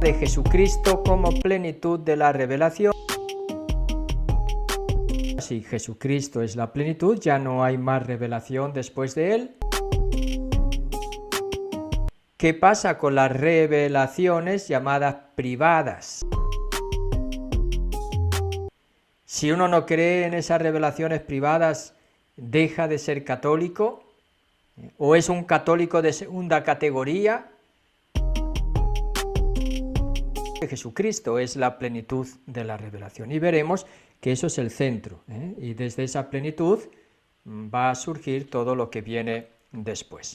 de Jesucristo como plenitud de la revelación. Si Jesucristo es la plenitud, ya no hay más revelación después de él. ¿Qué pasa con las revelaciones llamadas privadas? Si uno no cree en esas revelaciones privadas, ¿deja de ser católico? ¿O es un católico de segunda categoría? Jesucristo es la plenitud de la revelación y veremos que eso es el centro, y desde esa plenitud va a surgir todo lo que viene después.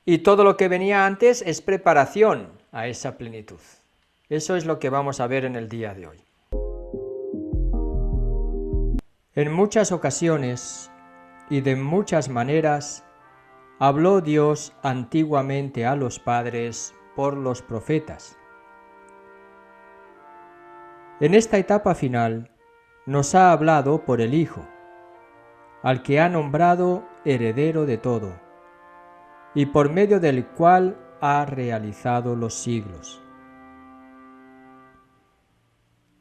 Y todo lo que venía antes es preparación a esa plenitud. Eso es lo que vamos a ver en el día de hoy. En muchas ocasiones y de muchas maneras habló Dios antiguamente a los padres por los profetas. En esta etapa final nos ha hablado por el Hijo, al que ha nombrado heredero de todo, y por medio del cual ha realizado los siglos.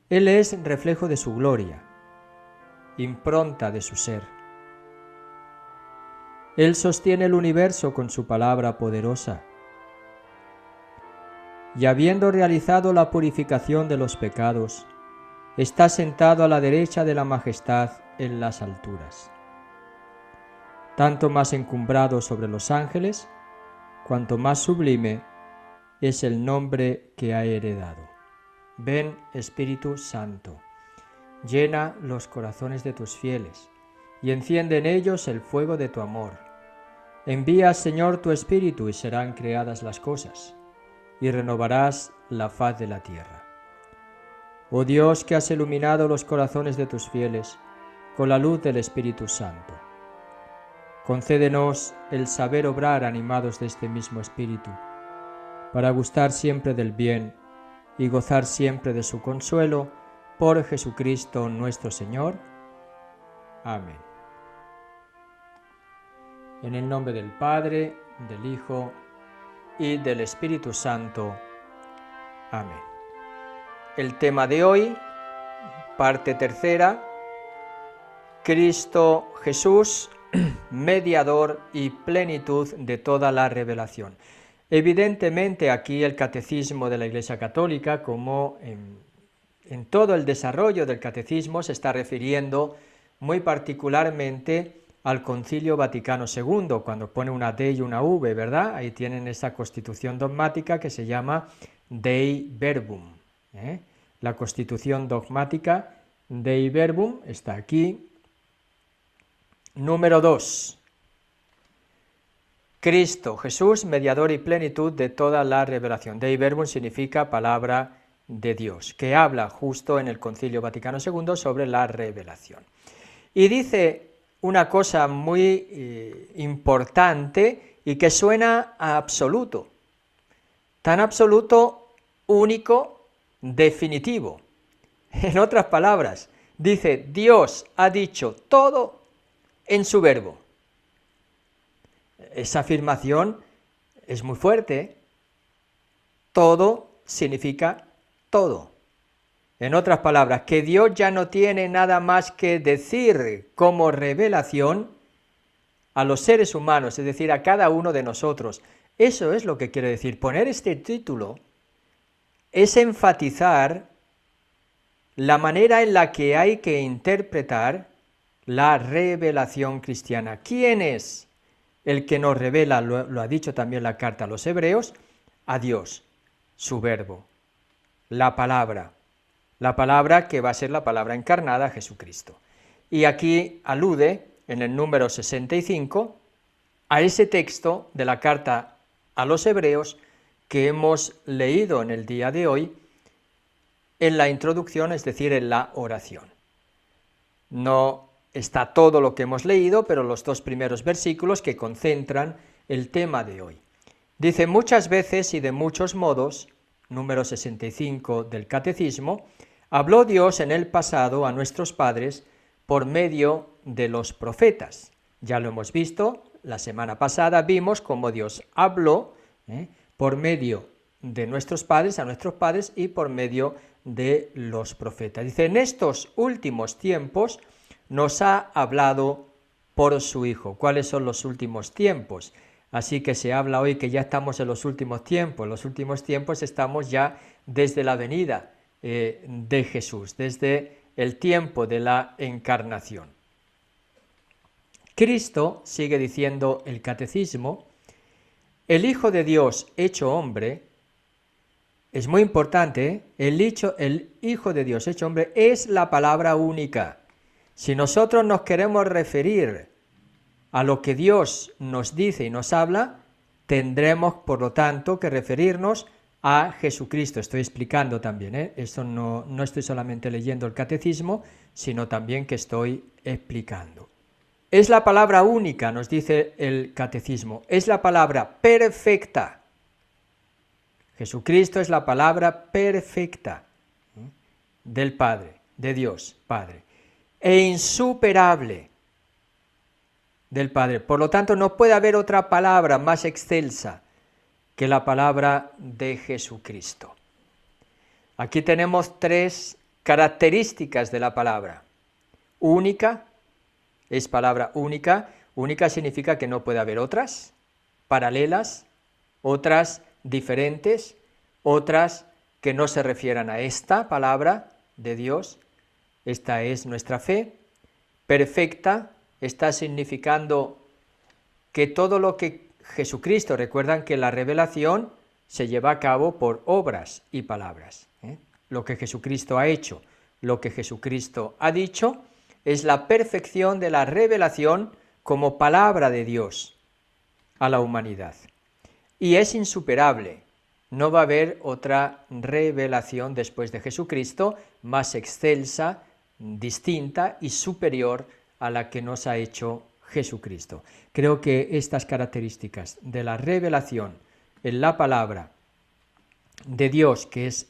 Él es reflejo de su gloria, impronta de su ser. Él sostiene el universo con su palabra poderosa, y habiendo realizado la purificación de los pecados, está sentado a la derecha de la majestad en las alturas, tanto más encumbrado sobre los ángeles, cuanto más sublime es el nombre que ha heredado. Ven, Espíritu Santo, llena los corazones de tus fieles, y enciende en ellos el fuego de tu amor. Envía, Señor, tu Espíritu, y serán creadas las cosas, y renovarás la faz de la tierra. Oh Dios, que has iluminado los corazones de tus fieles con la luz del Espíritu Santo, concédenos el saber obrar animados de este mismo Espíritu, para gustar siempre del bien y gozar siempre de su consuelo, por Jesucristo nuestro Señor. Amén. En el nombre del Padre, del Hijo y del Espíritu Santo. Amén. El tema de hoy, parte tercera, Cristo Jesús, mediador y plenitud de toda la revelación. Evidentemente aquí el catecismo de la Iglesia Católica, como en todo el desarrollo del catecismo, se está refiriendo muy particularmente al Concilio Vaticano II, cuando pone una D y una V, ¿verdad? Ahí tienen esa constitución dogmática que se llama Dei Verbum. La constitución dogmática Dei Verbum está aquí. Número 2. Cristo, Jesús, mediador y plenitud de toda la revelación. Dei Verbum significa palabra de Dios, que habla justo en el Concilio Vaticano II sobre la revelación. Y dice una cosa muy importante y que suena a absoluto, tan absoluto, único, definitivo. En otras palabras, dice, Dios ha dicho todo en su verbo. Esa afirmación es muy fuerte. Todo significa todo. En otras palabras, que Dios ya no tiene nada más que decir como revelación a los seres humanos, es decir, a cada uno de nosotros. Eso es lo que quiere decir. Poner este título es enfatizar la manera en la que hay que interpretar la revelación cristiana. ¿Quién es el que nos revela? Lo ha dicho también la carta a los Hebreos, a Dios, su verbo, la palabra que va a ser la palabra encarnada, Jesucristo. Y aquí alude, en el número 65, a ese texto de la carta a los Hebreos que hemos leído en el día de hoy, en la introducción, es decir, en la oración. No está todo lo que hemos leído, pero los dos primeros versículos que concentran el tema de hoy. Dice, muchas veces y de muchos modos, número 65 del Catecismo, habló Dios en el pasado a nuestros padres por medio de los profetas. Ya lo hemos visto, la semana pasada vimos cómo Dios habló por medio de nuestros padres, a nuestros padres y por medio de los profetas. Dice, en estos últimos tiempos nos ha hablado por su Hijo. ¿Cuáles son los últimos tiempos? Así que se habla hoy que ya estamos en los últimos tiempos. En los últimos tiempos estamos ya desde la venida de Jesús, desde el tiempo de la encarnación. Cristo, sigue diciendo el Catecismo, el Hijo de Dios hecho hombre, es muy importante, el Hijo de Dios hecho hombre es la palabra única. Si nosotros nos queremos referir a lo que Dios nos dice y nos habla, tendremos, por lo tanto, que referirnos a Jesucristo. Estoy explicando también, Esto no estoy solamente leyendo el Catecismo, sino también que estoy explicando. Es la palabra única, nos dice el Catecismo, es la palabra perfecta. Jesucristo es la palabra perfecta del Padre, de Dios Padre, e insuperable del Padre. Por lo tanto, no puede haber otra palabra más excelsa que la palabra de Jesucristo. Aquí tenemos tres características de la palabra. Única, es palabra única. Única significa que no puede haber otras, paralelas, otras diferentes, otras que no se refieran a esta palabra de Dios. Esta es nuestra fe. Perfecta está significando que todo lo que Jesucristo, recuerdan que la revelación se lleva a cabo por obras y palabras. Lo que Jesucristo ha hecho, lo que Jesucristo ha dicho, es la perfección de la revelación como palabra de Dios a la humanidad. Y es insuperable. No va a haber otra revelación después de Jesucristo más excelsa, distinta y superior a la que nos ha hecho Jesucristo. Creo que estas características de la revelación en la palabra de Dios, que es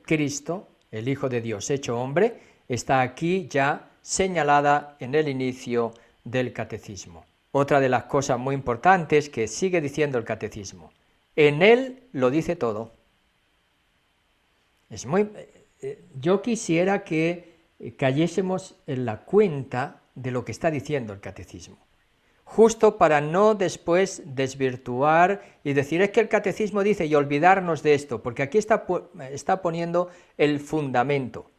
Cristo, el Hijo de Dios hecho hombre, está aquí ya señalada en el inicio del Catecismo. Otra de las cosas muy importantes que sigue diciendo el Catecismo, en él lo dice todo. Yo quisiera que cayésemos en la cuenta de lo que está diciendo el Catecismo, justo para no después desvirtuar y decir es que el Catecismo dice y olvidarnos de esto, porque aquí está poniendo el fundamento.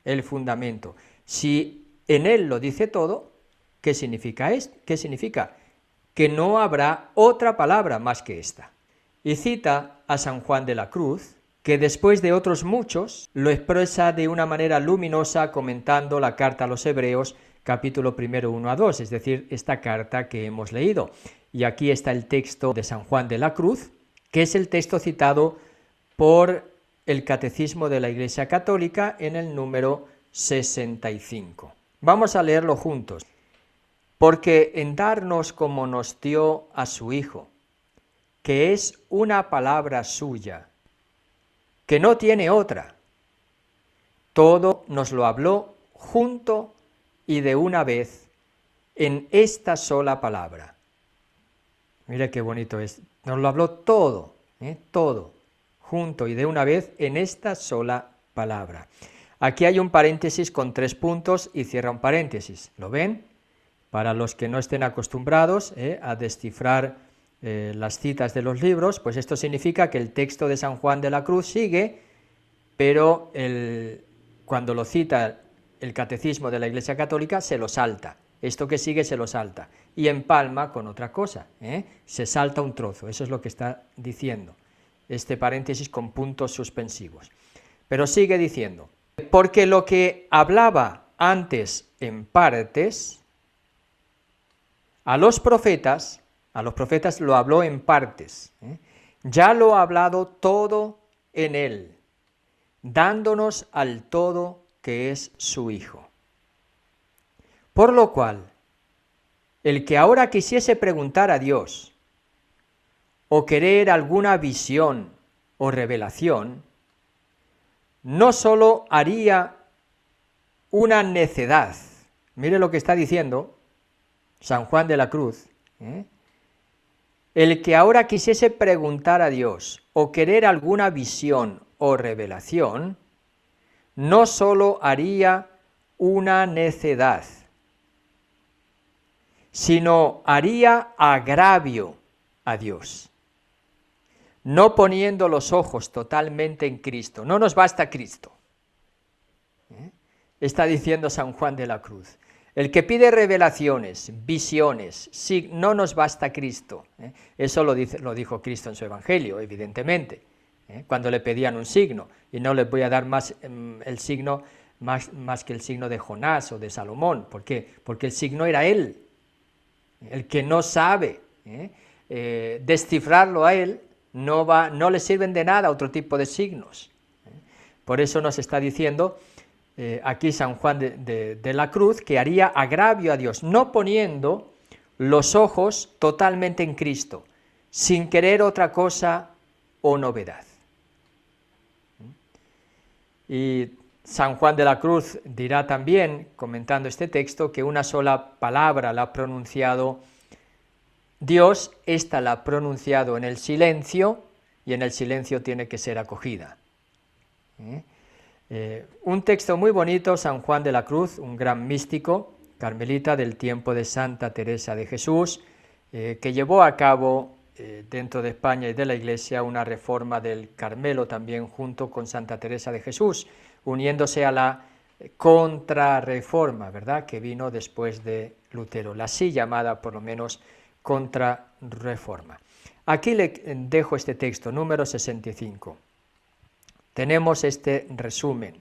El fundamento. Si en él lo dice todo, ¿qué significa esto? ¿Qué significa? Que no habrá otra palabra más que esta. Y cita a San Juan de la Cruz, que después de otros muchos lo expresa de una manera luminosa comentando la carta a los Hebreos, capítulo 1, 1 a 2, es decir, esta carta que hemos leído. Y aquí está el texto de San Juan de la Cruz, que es el texto citado por el Catecismo de la Iglesia Católica en el número 65. Vamos a leerlo juntos. Porque en darnos como nos dio a su Hijo, que es una palabra suya, que no tiene otra, todo nos lo habló junto y de una vez en esta sola palabra. Mira qué bonito es, nos lo habló todo, todo, junto y de una vez en esta sola palabra. Aquí hay un paréntesis con 3 puntos y cierra un paréntesis, ¿lo ven? Para los que no estén acostumbrados a descifrar las citas de los libros, pues esto significa que el texto de San Juan de la Cruz sigue, pero cuando lo cita el Catecismo de la Iglesia Católica se lo salta. Esto que sigue se lo salta y empalma con otra cosa, se salta un trozo, eso es lo que está diciendo, este paréntesis con puntos suspensivos. Pero sigue diciendo, porque lo que hablaba antes en partes, a los profetas lo habló en partes, ya lo ha hablado todo en él, dándonos al todo que es su Hijo. Por lo cual, el que ahora quisiese preguntar a Dios, o querer alguna visión o revelación, no sólo haría una necedad, mire lo que está diciendo San Juan de la Cruz, El que ahora quisiese preguntar a Dios o querer alguna visión o revelación, no sólo haría una necedad, sino haría agravio a Dios, no poniendo los ojos totalmente en Cristo. No nos basta Cristo. Está diciendo San Juan de la Cruz. El que pide revelaciones, visiones, sí, no nos basta Cristo. Eso lo dijo Cristo en su Evangelio, evidentemente, cuando le pedían un signo, y no les voy a dar más el signo, más que el signo de Jonás o de Salomón. ¿Por qué? Porque el signo era él. El que no sabe descifrarlo a él, no le sirven de nada otro tipo de signos. Por eso nos está diciendo aquí San Juan de la Cruz, que haría agravio a Dios, no poniendo los ojos totalmente en Cristo, sin querer otra cosa o novedad. Y San Juan de la Cruz dirá también, comentando este texto, que una sola palabra la ha pronunciado Dios, esta la ha pronunciado en el silencio, y en el silencio tiene que ser acogida. Un texto muy bonito, San Juan de la Cruz, un gran místico carmelita del tiempo de Santa Teresa de Jesús, que llevó a cabo dentro de España y de la Iglesia una reforma del Carmelo también junto con Santa Teresa de Jesús, uniéndose a la contrarreforma, ¿verdad?, que vino después de Lutero, la así llamada por lo menos contrarreforma. Aquí le dejo este texto, número 65. Tenemos este resumen.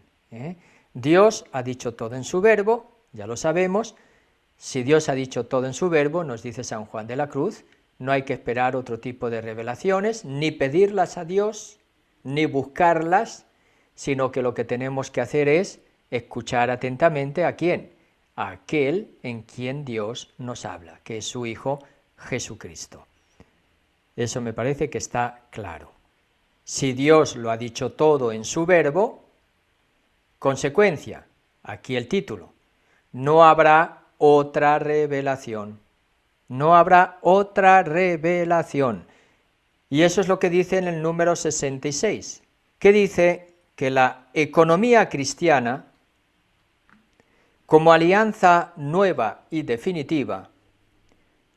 Dios ha dicho todo en su verbo, ya lo sabemos. Si Dios ha dicho todo en su verbo, nos dice San Juan de la Cruz, no hay que esperar otro tipo de revelaciones, ni pedirlas a Dios, ni buscarlas, sino que lo que tenemos que hacer es escuchar atentamente ¿a quién? A aquel en quien Dios nos habla, que es su Hijo Jesucristo. Eso me parece que está claro. Si Dios lo ha dicho todo en su verbo, consecuencia, aquí el título, no habrá otra revelación. No habrá otra revelación. Y eso es lo que dice en el número 66, que dice que la economía cristiana, como alianza nueva y definitiva,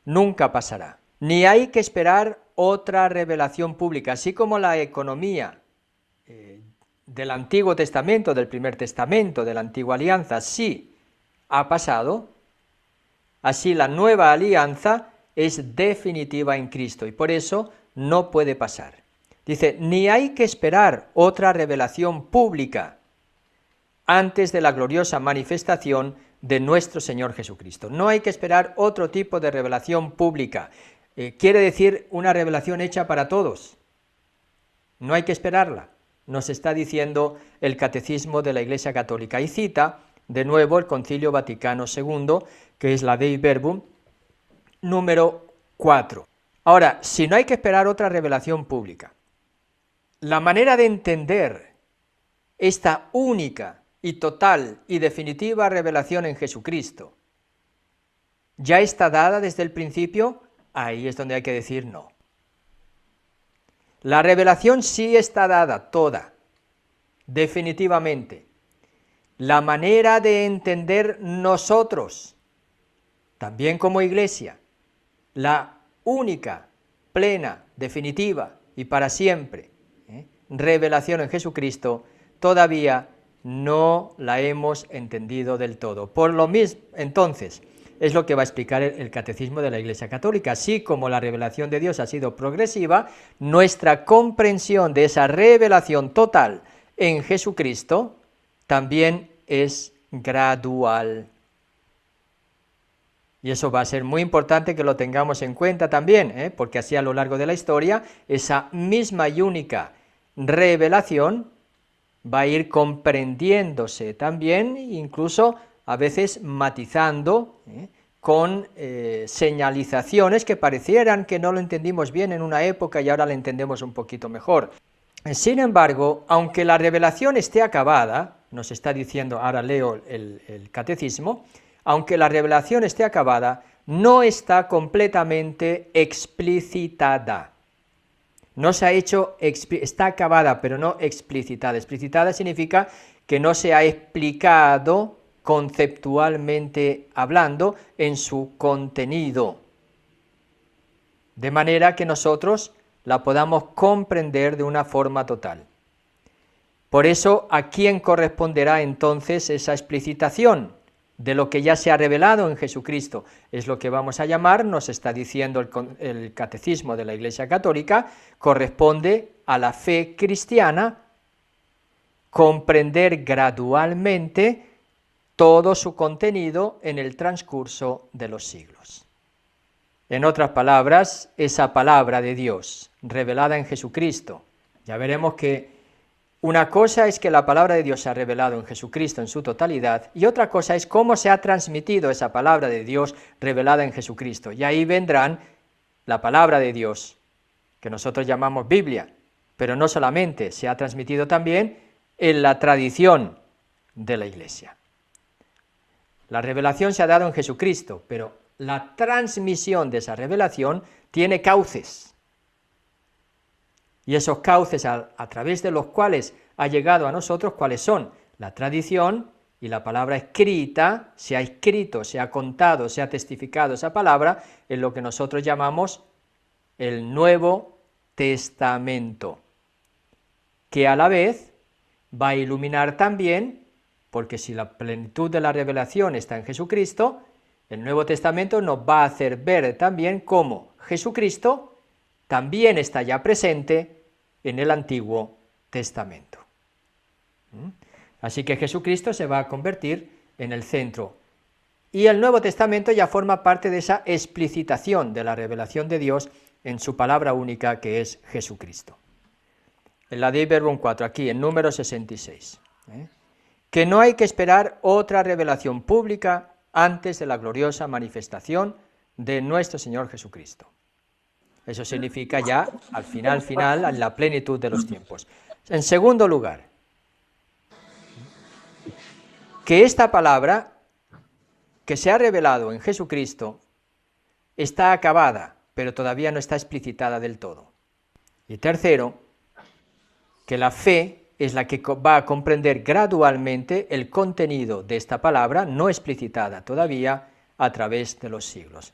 nunca pasará. Ni hay que esperar otra revelación pública, así como la economía del Antiguo Testamento, del Primer Testamento, de la Antigua Alianza, sí ha pasado, así la nueva alianza es definitiva en Cristo y por eso no puede pasar. Dice, ni hay que esperar otra revelación pública antes de la gloriosa manifestación de nuestro Señor Jesucristo. No hay que esperar otro tipo de revelación pública. Quiere decir una revelación hecha para todos. No hay que esperarla. Nos está diciendo el Catecismo de la Iglesia Católica. Y cita de nuevo el Concilio Vaticano II, que es la Dei Verbum, número 4. Ahora, si no hay que esperar otra revelación pública, la manera de entender esta única y total y definitiva revelación en Jesucristo ya está dada desde el principio, ahí es donde hay que decir no. La revelación sí está dada, toda, definitivamente. La manera de entender nosotros, también como Iglesia, la única, plena, definitiva y para siempre, revelación en Jesucristo, todavía no la hemos entendido del todo. Por lo mismo, entonces, es lo que va a explicar el Catecismo de la Iglesia Católica. Así como la revelación de Dios ha sido progresiva, nuestra comprensión de esa revelación total en Jesucristo también es gradual. Y eso va a ser muy importante que lo tengamos en cuenta también, porque así a lo largo de la historia, esa misma y única revelación va a ir comprendiéndose también, incluso a veces matizando, con señalizaciones que parecieran que no lo entendimos bien en una época y ahora lo entendemos un poquito mejor. Sin embargo, aunque la revelación esté acabada, nos está diciendo, ahora leo el Catecismo, aunque la revelación esté acabada, no está completamente explicitada. No se ha hecho, está acabada, pero no explicitada. Explicitada significa que no se ha explicado conceptualmente hablando en su contenido, de manera que nosotros la podamos comprender de una forma total. Por eso, ¿a quién corresponderá entonces esa explicitación de lo que ya se ha revelado en Jesucristo? Es lo que vamos a llamar, nos está diciendo el Catecismo de la Iglesia Católica, corresponde a la fe cristiana comprender gradualmente todo su contenido en el transcurso de los siglos. En otras palabras, esa palabra de Dios revelada en Jesucristo, ya veremos que una cosa es que la palabra de Dios se ha revelado en Jesucristo en su totalidad, y otra cosa es cómo se ha transmitido esa palabra de Dios revelada en Jesucristo. Y ahí vendrán la palabra de Dios, que nosotros llamamos Biblia, pero no solamente, se ha transmitido también en la tradición de la Iglesia. La revelación se ha dado en Jesucristo, pero la transmisión de esa revelación tiene cauces. Y esos cauces a través de los cuales ha llegado a nosotros, ¿cuáles son? La tradición y la palabra escrita, se ha escrito, se ha contado, se ha testificado esa palabra en lo que nosotros llamamos el Nuevo Testamento, que a la vez va a iluminar también, porque si la plenitud de la revelación está en Jesucristo, el Nuevo Testamento nos va a hacer ver también cómo Jesucristo también está ya presente en el Antiguo Testamento. Así que Jesucristo se va a convertir en el centro. Y el Nuevo Testamento ya forma parte de esa explicitación de la revelación de Dios en su palabra única, que es Jesucristo. En la Dei Verbum 4, aquí en número 66, que no hay que esperar otra revelación pública antes de la gloriosa manifestación de nuestro Señor Jesucristo. Eso significa ya al final, en la plenitud de los tiempos. En segundo lugar, que esta palabra que se ha revelado en Jesucristo está acabada, pero todavía no está explicitada del todo. Y tercero, que la fe es la que va a comprender gradualmente el contenido de esta palabra, no explicitada todavía, a través de los siglos.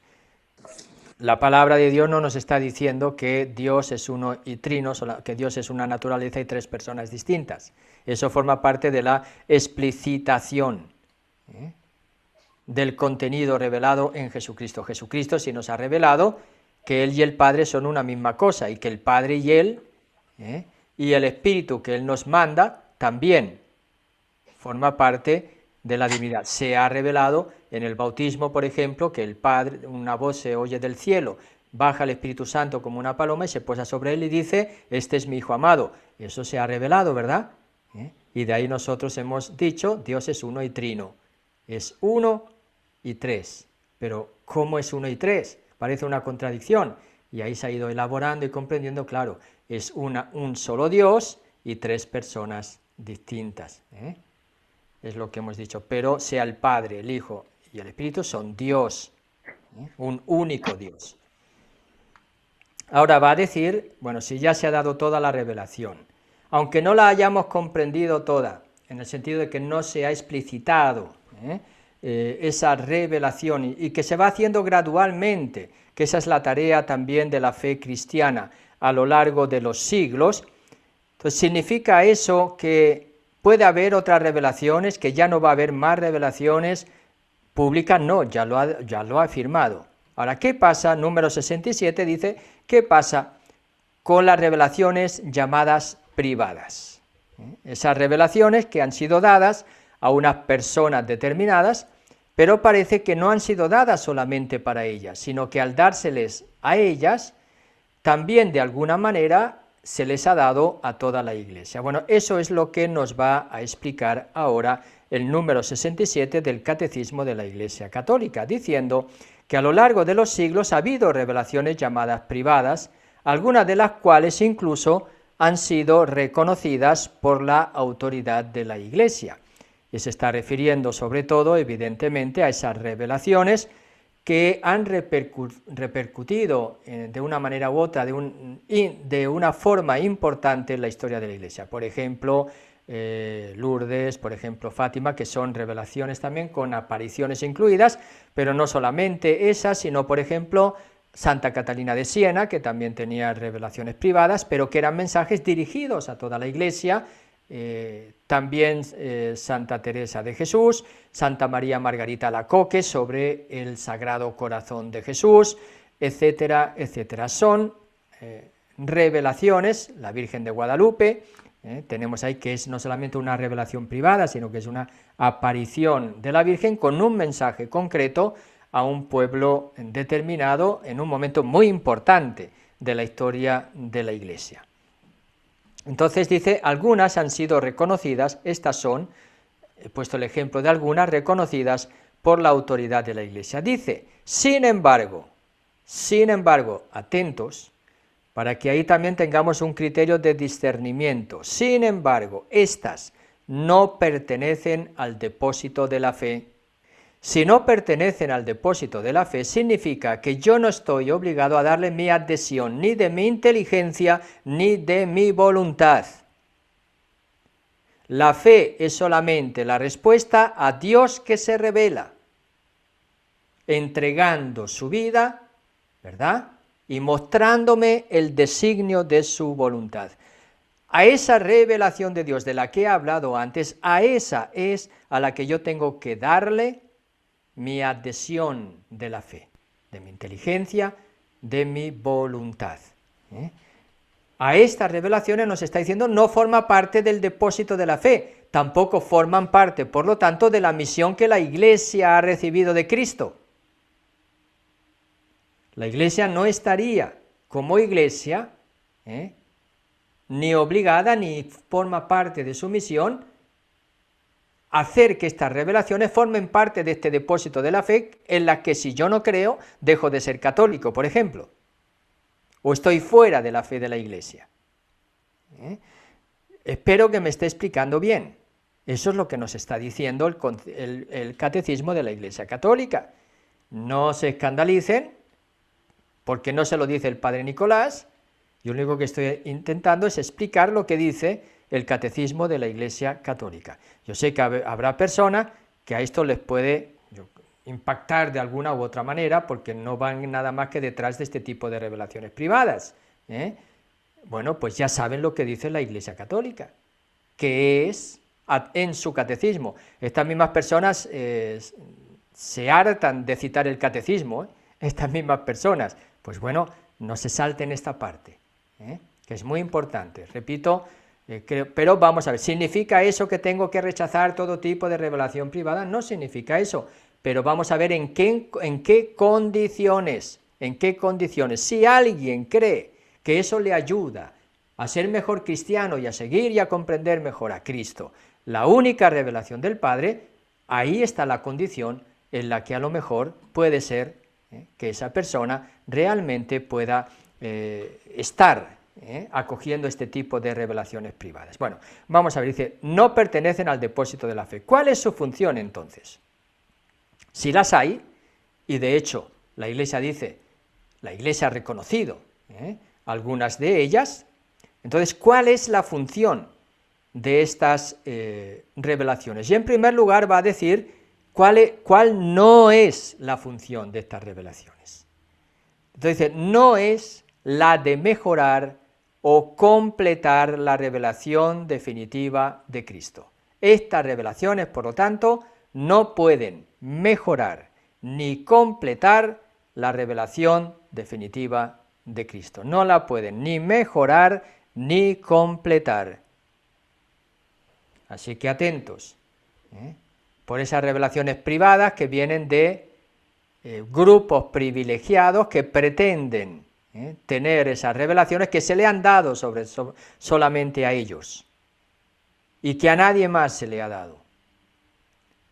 La palabra de Dios no nos está diciendo que Dios es uno y trino, que Dios es una naturaleza y tres personas distintas. Eso forma parte de la explicitación del contenido revelado en Jesucristo. Jesucristo sí nos ha revelado que Él y el Padre son una misma cosa, y que el Padre y Él, y el Espíritu que Él nos manda, también forma parte de la divinidad. Se ha revelado en el bautismo, por ejemplo, que el Padre, una voz se oye del cielo, baja el Espíritu Santo como una paloma y se posa sobre él y dice: este es mi Hijo amado. Eso se ha revelado, ¿verdad? Y de ahí nosotros hemos dicho, Dios es uno y trino. Es uno y tres. Pero ¿cómo es uno y tres? Parece una contradicción. Y ahí se ha ido elaborando y comprendiendo, claro, es un solo Dios y tres personas distintas. Es lo que hemos dicho, pero sea el Padre, el Hijo y el Espíritu son Dios, un único Dios. Ahora va a decir, bueno, si ya se ha dado toda la revelación, aunque no la hayamos comprendido toda, en el sentido de que no se ha explicitado esa revelación y que se va haciendo gradualmente, que esa es la tarea también de la fe cristiana a lo largo de los siglos, entonces significa eso que puede haber otras revelaciones, que ya no va a haber más revelaciones públicas. No, ya lo ha afirmado. Ahora, ¿qué pasa? Número 67 dice, ¿qué pasa con las revelaciones llamadas privadas? Esas revelaciones que han sido dadas a unas personas determinadas, pero parece que no han sido dadas solamente para ellas, sino que al dárseles a ellas, también de alguna manera se les ha dado a toda la Iglesia. Bueno, eso es lo que nos va a explicar ahora el número 67 del Catecismo de la Iglesia Católica, diciendo que a lo largo de los siglos ha habido revelaciones llamadas privadas, algunas de las cuales incluso han sido reconocidas por la autoridad de la Iglesia. Y se está refiriendo sobre todo, evidentemente, a esas revelaciones que han repercutido de una manera u otra, de una forma importante en la historia de la Iglesia. Por ejemplo, Lourdes, por ejemplo, Fátima, que son revelaciones también con apariciones incluidas, pero no solamente esas, sino, por ejemplo, Santa Catalina de Siena, que también tenía revelaciones privadas, pero que eran mensajes dirigidos a toda la Iglesia. También Santa Teresa de Jesús, Santa María Margarita Alacoque sobre el Sagrado Corazón de Jesús, etcétera, etcétera. Son revelaciones, la Virgen de Guadalupe, tenemos ahí que es no solamente una revelación privada, sino que es una aparición de la Virgen con un mensaje concreto a un pueblo determinado en un momento muy importante de la historia de la Iglesia. Entonces dice, algunas han sido reconocidas, estas son, he puesto el ejemplo de algunas, reconocidas por la autoridad de la Iglesia. Dice, sin embargo, atentos, para que ahí también tengamos un criterio de discernimiento. Sin embargo, estas no pertenecen al depósito de la fe. Si no pertenecen al depósito de la fe, significa que yo no estoy obligado a darle mi adhesión, ni de mi inteligencia, ni de mi voluntad. La fe es solamente la respuesta a Dios que se revela, entregando su vida, ¿verdad?, y mostrándome el designio de su voluntad. A esa revelación de Dios de la que he hablado antes, a esa es a la que yo tengo que darle mi adhesión de la fe, de mi inteligencia, de mi voluntad. A estas revelaciones nos está diciendo no forma parte del depósito de la fe, tampoco forman parte, por lo tanto, de la misión que la Iglesia ha recibido de Cristo. La Iglesia no estaría como Iglesia, ni obligada, ni forma parte de su misión, hacer que estas revelaciones formen parte de este depósito de la fe en la que si yo no creo, dejo de ser católico, por ejemplo, o estoy fuera de la fe de la Iglesia. Espero que me esté explicando bien. Eso es lo que nos está diciendo el Catecismo de la Iglesia Católica. No se escandalicen, porque no se lo dice el Padre Nicolás. Yo lo único que estoy intentando es explicar lo que dice el Catecismo de la Iglesia Católica. Yo sé que habrá personas que a esto les puede impactar de alguna u otra manera, porque no van nada más que detrás de este tipo de revelaciones privadas. Bueno, pues ya saben lo que dice la Iglesia Católica, que es en su catecismo. Estas mismas personas se hartan de citar el catecismo, estas mismas personas. Pues bueno, no se salten esta parte, que es muy importante. Repito, pero vamos a ver, ¿significa eso que tengo que rechazar todo tipo de revelación privada? No significa eso, pero vamos a ver en qué condiciones. Si alguien cree que eso le ayuda a ser mejor cristiano y a seguir y a comprender mejor a Cristo, la única revelación del Padre, ahí está la condición en la que a lo mejor puede ser que esa persona realmente pueda estar acogiendo este tipo de revelaciones privadas. Bueno, vamos a ver, dice, no pertenecen al depósito de la fe. ¿Cuál es su función entonces? Si las hay, y de hecho la Iglesia dice, la Iglesia ha reconocido algunas de ellas, entonces, ¿cuál es la función de estas revelaciones? Y en primer lugar va a decir cuál no es la función de estas revelaciones. Entonces, no es la de mejorar o completar la revelación definitiva de Cristo. Estas revelaciones, por lo tanto, no pueden mejorar ni completar la revelación definitiva de Cristo. No la pueden ni mejorar ni completar. Así que atentos por esas revelaciones privadas que vienen de grupos privilegiados que pretenden tener esas revelaciones que se le han dado solamente a ellos y que a nadie más se le ha dado.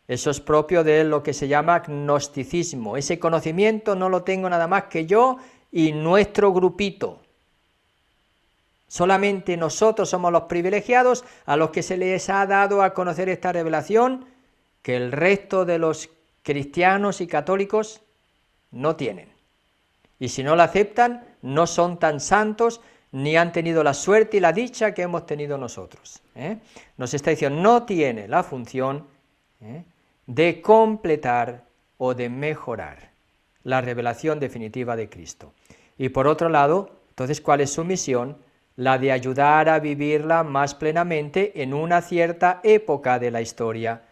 Eso es propio de lo que se llama gnosticismo. Ese conocimiento no lo tengo nada más que yo y nuestro grupito. Solamente nosotros somos los privilegiados a los que se les ha dado a conocer esta revelación, que el resto de los cristianos y católicos no tienen. Y si no la aceptan, no son tan santos ni han tenido la suerte y la dicha que hemos tenido nosotros. Nos está diciendo, no tiene la función de completar o de mejorar la revelación definitiva de Cristo. Y por otro lado, entonces, ¿cuál es su misión? La de ayudar a vivirla más plenamente en una cierta época de la historia.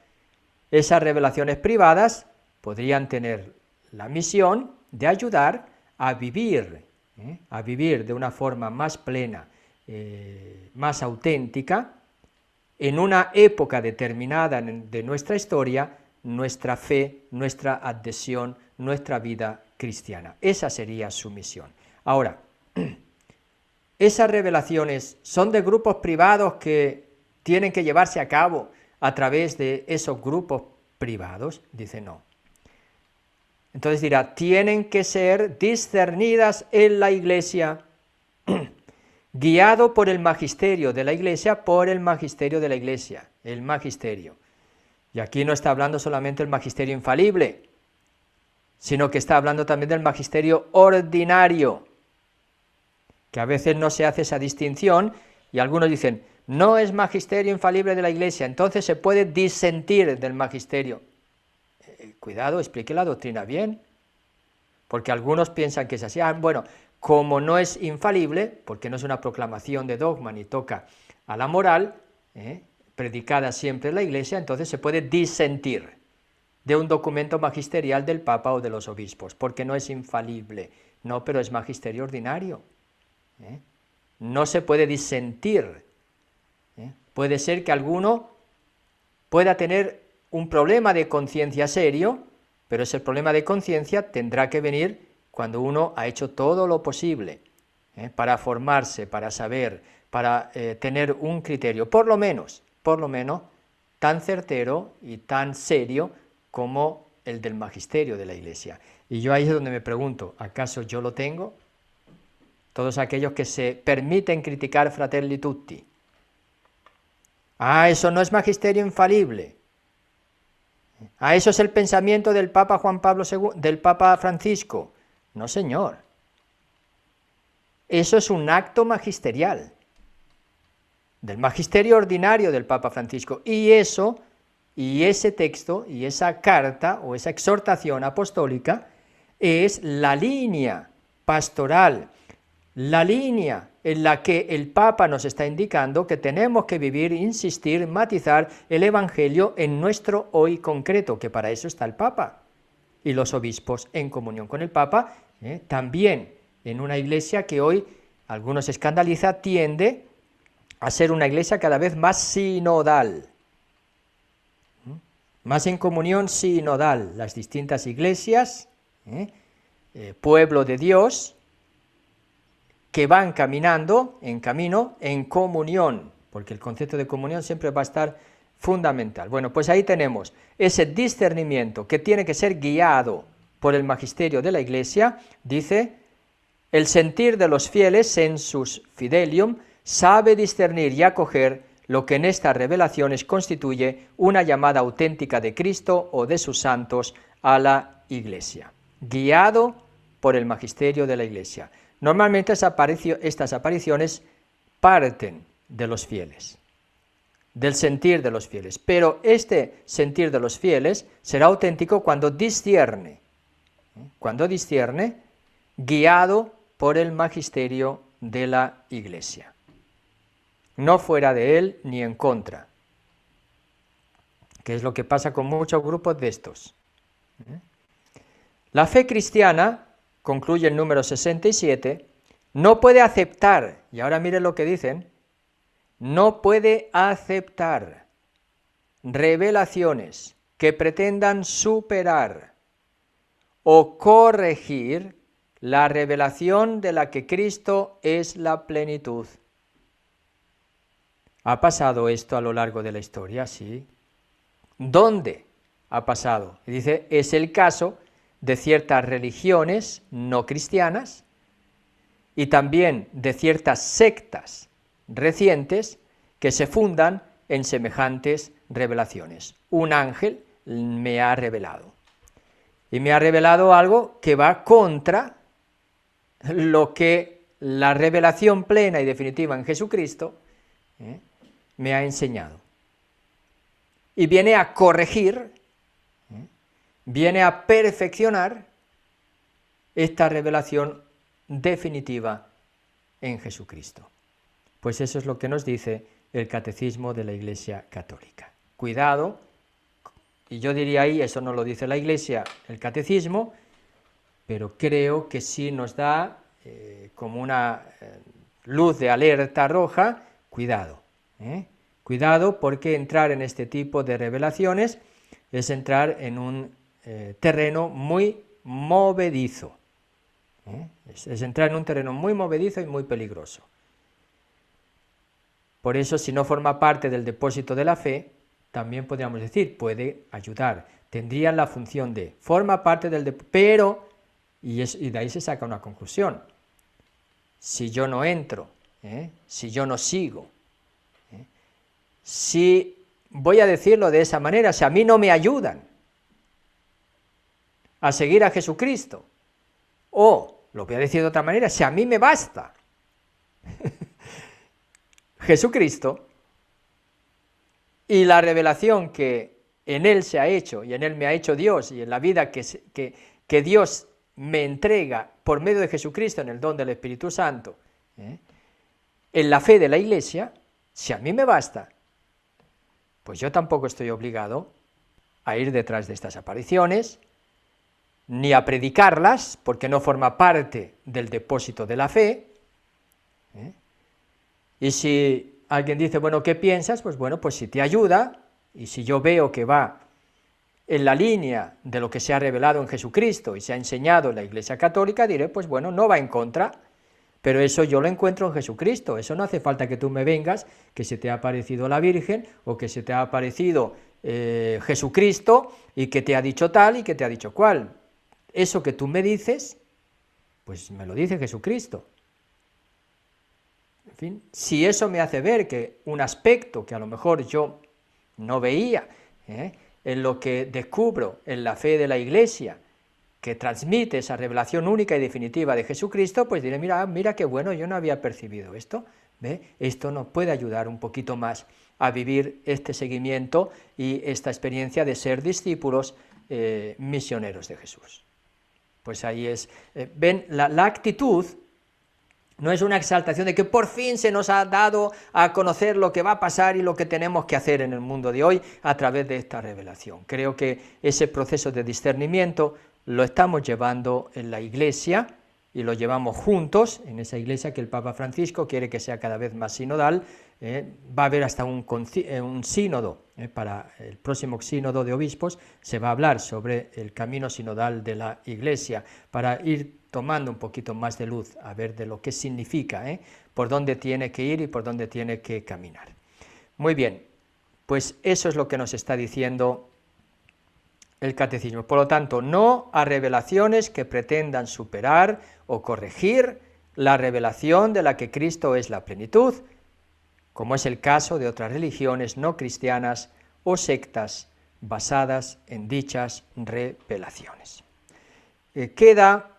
Esas revelaciones privadas podrían tener la misión de ayudar a vivir de una forma más plena, más auténtica, en una época determinada de nuestra historia, nuestra fe, nuestra adhesión, nuestra vida cristiana. Esa sería su misión. Ahora, ¿esas revelaciones son de grupos privados que tienen que llevarse a cabo a través de esos grupos privados? Dice no. Entonces dirá, tienen que ser discernidas en la Iglesia, guiado por el magisterio de la Iglesia, el magisterio. Y aquí no está hablando solamente del magisterio infalible, sino que está hablando también del magisterio ordinario, que a veces no se hace esa distinción, y algunos dicen, no es magisterio infalible de la Iglesia, entonces se puede disentir del magisterio. Cuidado, explique la doctrina bien, porque algunos piensan que es así. Bueno, como no es infalible, porque no es una proclamación de dogma ni toca a la moral, predicada siempre en la Iglesia, entonces se puede disentir de un documento magisterial del Papa o de los obispos, porque no es infalible. No, pero es magisterio ordinario. No se puede disentir. Puede ser que alguno pueda tener un problema de conciencia serio, pero ese problema de conciencia tendrá que venir cuando uno ha hecho todo lo posible para formarse, para saber, para tener un criterio, por lo menos, tan certero y tan serio como el del magisterio de la Iglesia. Y yo ahí es donde me pregunto, ¿acaso yo lo tengo? Todos aquellos que se permiten criticar Fratelli Tutti. Eso no es magisterio infalible. Eso es el pensamiento del Papa Juan Pablo II, del Papa Francisco. No, señor. Eso es un acto magisterial, del magisterio ordinario del Papa Francisco. Y eso, y ese texto, y esa carta, o esa exhortación apostólica, es la línea pastoral, la línea en la que el Papa nos está indicando que tenemos que vivir, insistir, matizar el Evangelio en nuestro hoy concreto, que para eso está el Papa y los obispos en comunión con el Papa, también en una iglesia que hoy, algunos se escandaliza, tiende a ser una iglesia cada vez más sinodal, más en comunión sinodal, las distintas iglesias, pueblo de Dios, que van caminando en camino en comunión, porque el concepto de comunión siempre va a estar fundamental. Bueno, pues ahí tenemos ese discernimiento que tiene que ser guiado por el magisterio de la Iglesia. Dice, el sentir de los fieles, sensus fidelium, sabe discernir y acoger lo que en estas revelaciones constituye una llamada auténtica de Cristo o de sus santos a la Iglesia, guiado por el magisterio de la Iglesia. Normalmente estas apariciones parten de los fieles, del sentir de los fieles, pero este sentir de los fieles será auténtico cuando discierne, guiado por el magisterio de la Iglesia, no fuera de él ni en contra, que es lo que pasa con muchos grupos de estos. La fe cristiana, concluye el número 67, no puede aceptar, y ahora miren lo que dicen, no puede aceptar revelaciones que pretendan superar o corregir la revelación de la que Cristo es la plenitud. ¿Ha pasado esto a lo largo de la historia? Sí. ¿Dónde ha pasado? Y dice, es el caso de ciertas religiones no cristianas y también de ciertas sectas recientes que se fundan en semejantes revelaciones. Un ángel me ha revelado. y me ha revelado algo que va contra lo que la revelación plena y definitiva en Jesucristo me ha enseñado. Y viene a corregir, viene a perfeccionar esta revelación definitiva en Jesucristo. Pues eso es lo que nos dice el Catecismo de la Iglesia Católica. Cuidado, y yo diría ahí, eso no lo dice la Iglesia, el Catecismo, pero creo que sí nos da como una luz de alerta roja, cuidado. Cuidado, porque entrar en este tipo de revelaciones es entrar en un terreno muy movedizo. Es entrar en un terreno muy movedizo y muy peligroso. Por eso, si no forma parte del depósito de la fe, también podríamos decir, puede ayudar. Tendrían la función de, forma parte del depósito, pero, y de ahí se saca una conclusión. Si yo no entro, si yo no sigo, si, voy a decirlo de esa manera, si a mí no me ayudan a seguir a Jesucristo, o, lo voy a decir de otra manera, si a mí me basta Jesucristo y la revelación que en Él se ha hecho y en Él me ha hecho Dios y en la vida que Dios me entrega por medio de Jesucristo en el don del Espíritu Santo, en la fe de la Iglesia, si a mí me basta, pues yo tampoco estoy obligado a ir detrás de estas apariciones, ni a predicarlas, porque no forma parte del depósito de la fe. Y si alguien dice, bueno, ¿qué piensas? Pues bueno, pues si te ayuda, y si yo veo que va en la línea de lo que se ha revelado en Jesucristo y se ha enseñado en la Iglesia Católica, diré, pues bueno, no va en contra, pero eso yo lo encuentro en Jesucristo, eso no hace falta que tú me vengas, que se te ha aparecido la Virgen, o que se te ha aparecido Jesucristo, y que te ha dicho tal y que te ha dicho cual. Eso que tú me dices, pues me lo dice Jesucristo. En fin, si eso me hace ver que un aspecto que a lo mejor yo no veía, en lo que descubro en la fe de la Iglesia, que transmite esa revelación única y definitiva de Jesucristo, pues diré, mira qué bueno, yo no había percibido esto, esto nos puede ayudar un poquito más a vivir este seguimiento y esta experiencia de ser discípulos misioneros de Jesús. Pues ahí es, ven, la actitud no es una exaltación de que por fin se nos ha dado a conocer lo que va a pasar y lo que tenemos que hacer en el mundo de hoy a través de esta revelación. Creo que ese proceso de discernimiento lo estamos llevando en la Iglesia y lo llevamos juntos en esa Iglesia que el Papa Francisco quiere que sea cada vez más sinodal. Va a haber hasta un sínodo, para el próximo sínodo de obispos se va a hablar sobre el camino sinodal de la Iglesia, para ir tomando un poquito más de luz, a ver de lo que significa, por dónde tiene que ir y por dónde tiene que caminar. Muy bien, pues eso es lo que nos está diciendo el Catecismo. Por lo tanto, no a revelaciones que pretendan superar o corregir la revelación de la que Cristo es la plenitud, como es el caso de otras religiones no cristianas o sectas basadas en dichas revelaciones. Queda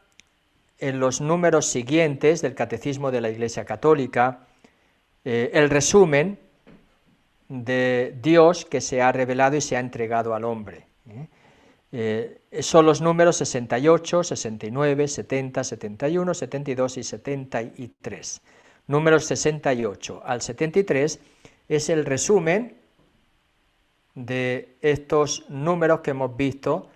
en los números siguientes del Catecismo de la Iglesia Católica el resumen de Dios que se ha revelado y se ha entregado al hombre. Son los números 68, 69, 70, 71, 72 y 73. Números 68 al 73 es el resumen de estos números que hemos visto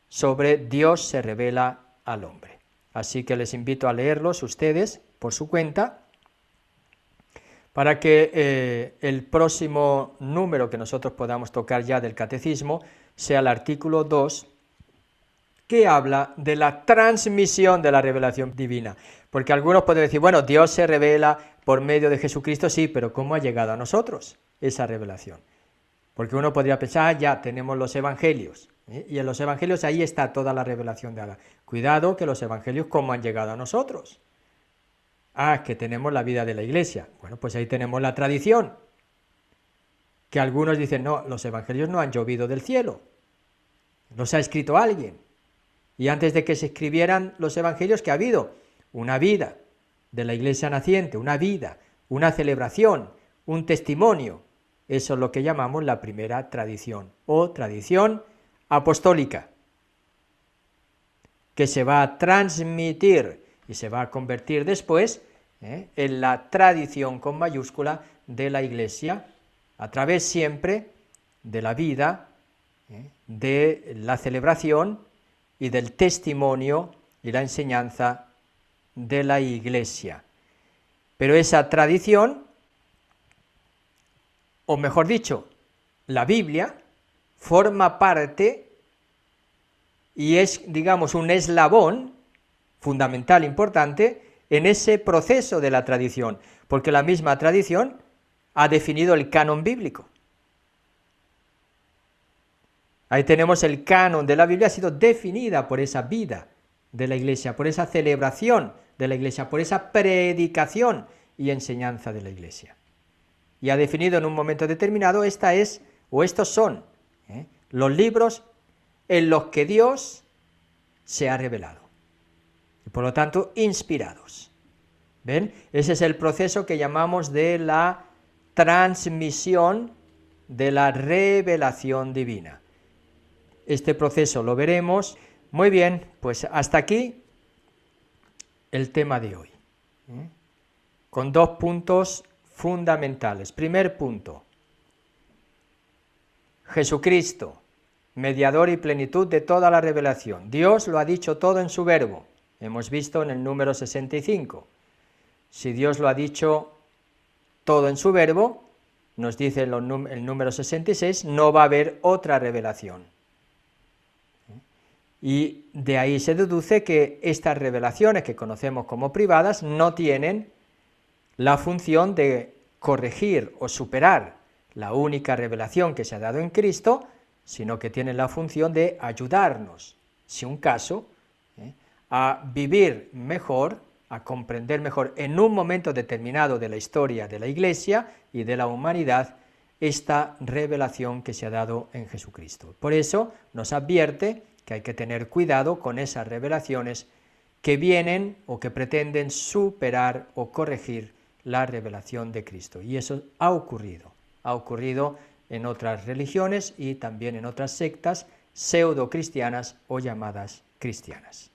sobre Dios se revela al hombre. Así que les invito a leerlos ustedes por su cuenta, para que el próximo número que nosotros podamos tocar ya del Catecismo sea el artículo 2, que habla de la transmisión de la revelación divina. Porque algunos pueden decir, bueno, Dios se revela por medio de Jesucristo, sí, pero ¿cómo ha llegado a nosotros esa revelación? Porque uno podría pensar, ya tenemos los evangelios, y en los evangelios ahí está toda la revelación de Adán. Cuidado que los evangelios, ¿cómo han llegado a nosotros? Que tenemos la vida de la Iglesia. Bueno, pues ahí tenemos la tradición. Que algunos dicen, no, los evangelios no han llovido del cielo. Los ha escrito alguien. Y antes de que se escribieran los evangelios, que ha habido una vida de la iglesia naciente, una vida, una celebración, un testimonio. Eso es lo que llamamos la primera tradición, o tradición apostólica, que se va a transmitir y se va a convertir después en la tradición con mayúscula de la iglesia, a través siempre de la vida, de la celebración y del testimonio y la enseñanza de la iglesia. Pero esa tradición, o mejor dicho, la Biblia, forma parte y es, digamos, un eslabón fundamental, importante, en ese proceso de la tradición, porque la misma tradición ha definido el canon bíblico. Ahí tenemos el canon de la Biblia, ha sido definida por esa vida de la iglesia, por esa celebración de la iglesia, por esa predicación y enseñanza de la iglesia. Y ha definido en un momento determinado, esta es, o estos son, los libros en los que Dios se ha revelado. Y por lo tanto, inspirados. ¿Ven? Ese es el proceso que llamamos de la transmisión de la revelación divina. Este proceso lo veremos. Muy bien, pues hasta aquí el tema de hoy, con 2 puntos fundamentales. Primer punto, Jesucristo, mediador y plenitud de toda la revelación. Dios lo ha dicho todo en su verbo. Hemos visto en el número 65. Si Dios lo ha dicho todo en su verbo, nos dice el número 66, no va a haber otra revelación. Y de ahí se deduce que estas revelaciones que conocemos como privadas no tienen la función de corregir o superar la única revelación que se ha dado en Cristo, sino que tienen la función de ayudarnos, si un caso, a vivir mejor, a comprender mejor en un momento determinado de la historia de la Iglesia y de la humanidad esta revelación que se ha dado en Jesucristo. Por eso nos advierte que hay que tener cuidado con esas revelaciones que vienen o que pretenden superar o corregir la revelación de Cristo. Y eso ha ocurrido en otras religiones y también en otras sectas pseudo-cristianas o llamadas cristianas.